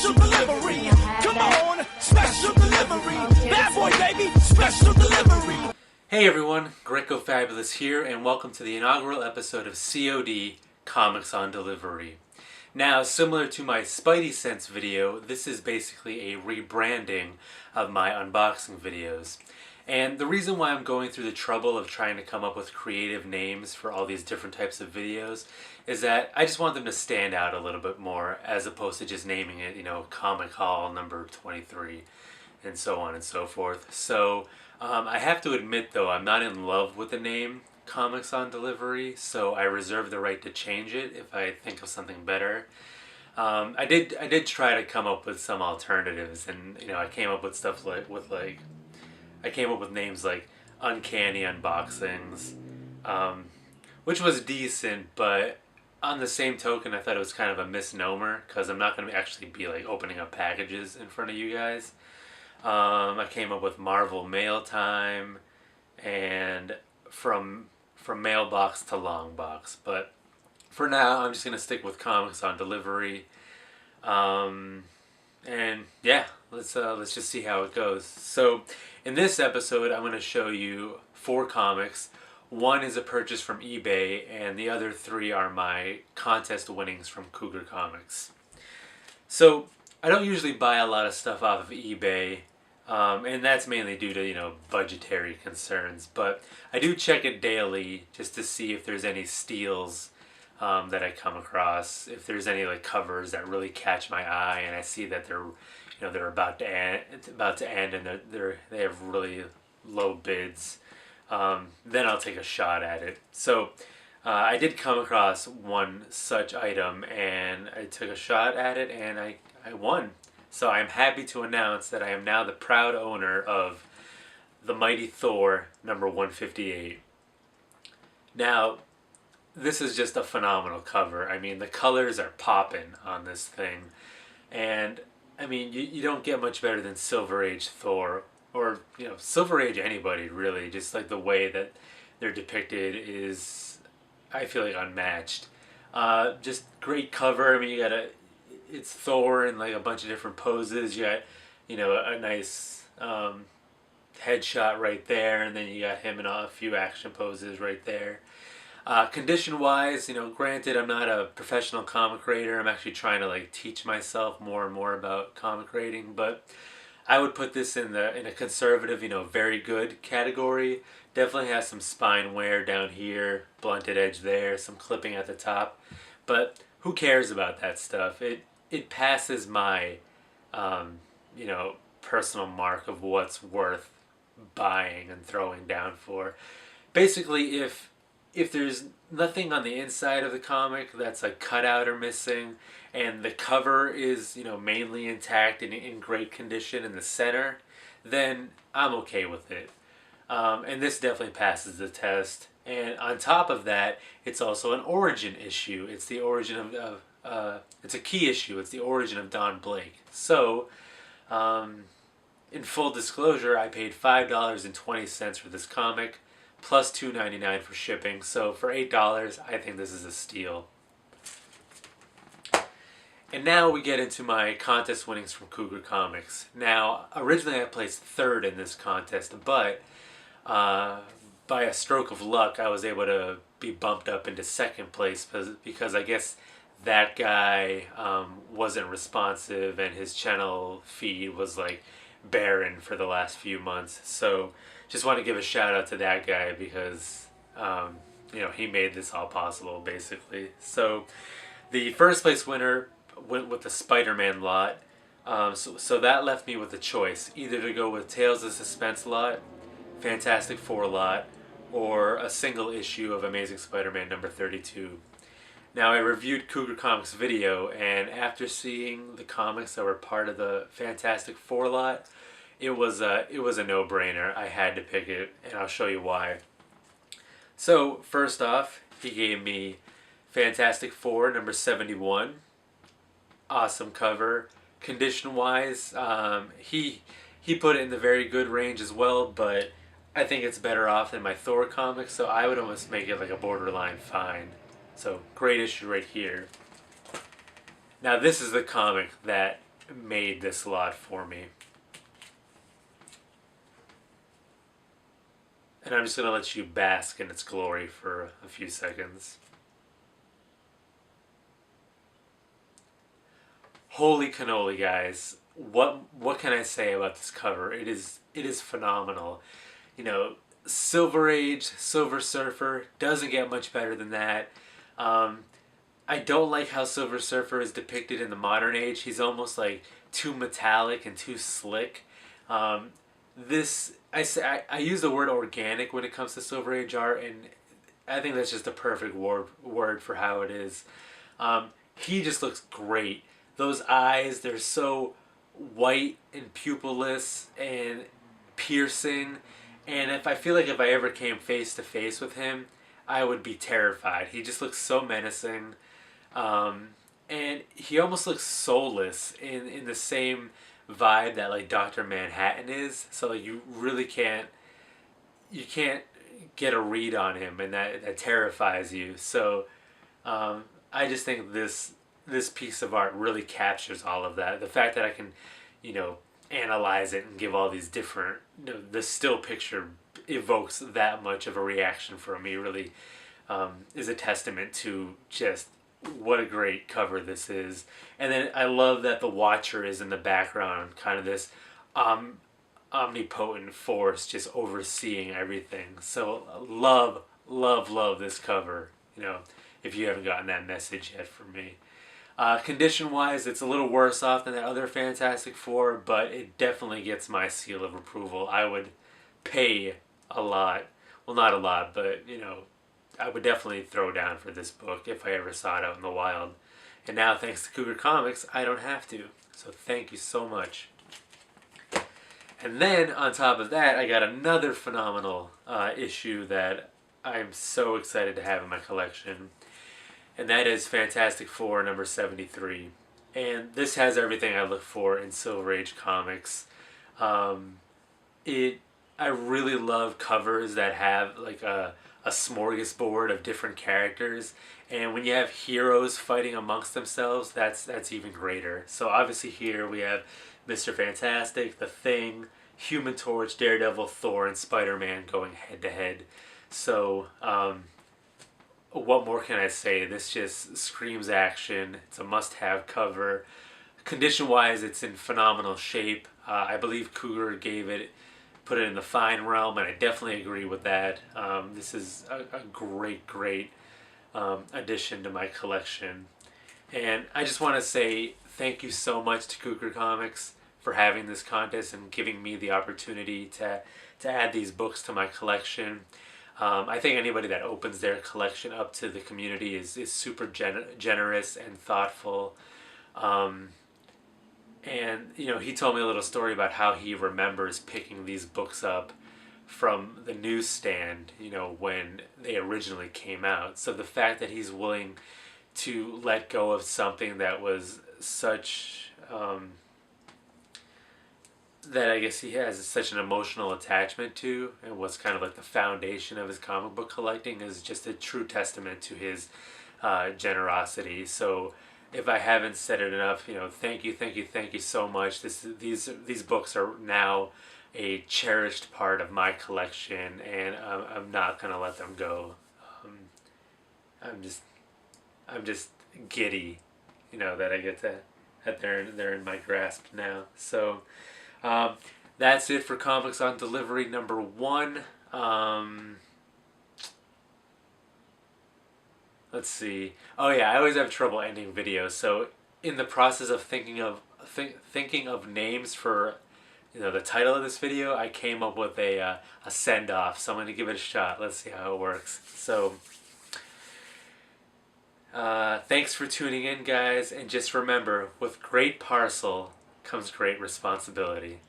special delivery. Come on, special delivery. Bad boy, baby, special delivery. Hey everyone, Greco Fabulous here, and welcome to the inaugural episode of COD Comics on Delivery. Now, similar to my Spidey Sense video, this is basically a rebranding of my unboxing videos. And the reason why I'm going through the trouble of trying to come up with creative names for all these different types of videos is that I just want them to stand out a little bit more, as opposed to just naming it, Comic Haul number 23, and so on and so forth. So, I have to admit though, I'm not in love with the name Comics on Delivery, so I reserve the right to change it if I think of something better. I did try to come up with some alternatives, and I came up with stuff I came up with names like Uncanny Unboxings, which was decent, but on the same token, I thought it was kind of a misnomer, because I'm not going to actually be opening up packages in front of you guys. I came up with Marvel Mail Time, and from mailbox to long box, but for now I'm just going to stick with Comics on Delivery. And yeah, let's just see how it goes. So in this episode, I'm going to show you 4 comics. One is a purchase from eBay, and the other 3 are my contest winnings from CougarComics. So I don't usually buy a lot of stuff off of eBay, and that's mainly due to budgetary concerns. But I do check it daily just to see if there's any steals that I come across, if there's any covers that really catch my eye, and I see that they're about to end, and they have really low bids. Then I'll take a shot at it. So I did come across one such item, and I took a shot at it, and I won. So I'm happy to announce that I am now the proud owner of the Mighty Thor number 158. Now, this is just a phenomenal cover. I mean, the colors are popping on this thing. And, I mean, you don't get much better than Silver Age Thor, or, Silver Age anybody, really. Just the way that they're depicted is, I feel unmatched. Just great cover. I mean, it's Thor in a bunch of different poses. You got, a nice headshot right there, and then you got him in a few action poses right there. Condition-wise, granted, I'm not a professional comic grader. I'm actually trying to teach myself more and more about comic grading, but I would put this in a conservative, very good category. Definitely has some spine wear down here, blunted edge there, some clipping at the top, but who cares about that stuff? It passes my, personal mark of what's worth buying and throwing down for. Basically, if there's nothing on the inside of the comic that's cut out or missing, and the cover is mainly intact and in great condition in the center, then I'm okay with it. And this definitely passes the test. And on top of that, it's also an origin issue. It's the origin of it's a key issue. It's the origin of Don Blake. So, in full disclosure, I paid $5.20 for this comic, plus $2.99 for shipping. So for $8, I think this is a steal. And now we get into my contest winnings from CougarComics. Now, originally I placed 3rd in this contest, but by a stroke of luck, I was able to be bumped up into 2nd place because I guess that guy wasn't responsive, and his channel feed was barren for the last few months. So just want to give a shout out to that guy because he made this all possible, basically. So the 1st place winner went with the Spider-Man lot. So that left me with a choice, either to go with Tales of Suspense lot, Fantastic Four lot, or a single issue of Amazing Spider-Man number 32. Now, I reviewed CougarComics video, and after seeing the comics that were part of the Fantastic Four lot, it was a no-brainer. I had to pick it, and I'll show you why. So, first off, he gave me Fantastic Four number 71. Awesome cover. Condition-wise, he put it in the very good range as well, but I think it's better off than my Thor comic, so I would almost make it a borderline fine. So, great issue right here. Now, this is the comic that made this a lot for me. And I'm just going to let you bask in its glory for a few seconds. Holy cannoli, guys. What can I say about this cover? It is phenomenal. You know, Silver Age, Silver Surfer doesn't get much better than that. I don't like how Silver Surfer is depicted in the modern age. He's almost like too metallic and too slick. I use the word organic when it comes to Silver Age art, and I think that's just a perfect word for how it is. He just looks great. Those eyes, they're so white and pupilless and piercing. And if I ever came face to face with him, I would be terrified. He just looks so menacing. And he almost looks soulless in the same vibe that like Dr. Manhattan is. So like, you really can't get a read on him, and that terrifies you. So I just think this piece of art really captures all of that. The fact that I can, analyze it and give all these different, the still picture evokes that much of a reaction from me really is a testament to just what a great cover this is. And then I love that the Watcher is in the background, kind of this omnipotent force just overseeing everything. So love this cover, if you haven't gotten that message yet from me. Condition-wise, it's a little worse off than the other Fantastic Four, but it definitely gets my seal of approval. I would pay a lot. Well, not a lot, but, I would definitely throw down for this book if I ever saw it out in the wild. And now, thanks to Cougar Comics, I don't have to. So thank you so much. And then, on top of that, I got another phenomenal issue that I'm so excited to have in my collection. And that is Fantastic Four number 73. And this has everything I look for in Silver Age comics. I really love covers that have like a smorgasbord of different characters. And when you have heroes fighting amongst themselves, that's even greater. So obviously here we have Mr. Fantastic, The Thing, Human Torch, Daredevil, Thor, and Spider-Man going head to head. So what more can I say? This just screams action. It's a must-have cover. Condition-wise, it's in phenomenal shape. I believe Cougar put it in the fine realm, and I definitely agree with that. This is a great addition to my collection. And I just want to say thank you so much to Cougar Comics for having this contest and giving me the opportunity to add these books to my collection. I think anybody that opens their collection up to the community is super generous and thoughtful. And, he told me a little story about how he remembers picking these books up from the newsstand, when they originally came out. So the fact that he's willing to let go of something that was such... that I guess he has such an emotional attachment to, and what's kind of like the foundation of his comic book collecting, is just a true testament to his generosity. So if I haven't said it enough, thank you so much. These books are now a cherished part of my collection, and I'm not gonna let them go. I'm just giddy, that I get that they're in my grasp now. So. That's it for Comics on Delivery number 1. Let's see. Oh yeah, I always have trouble ending videos. So in the process of thinking of names for the title of this video, I came up with a send off. So I'm gonna give it a shot. Let's see how it works. So thanks for tuning in, guys, and just remember, with great parcel comes great responsibility.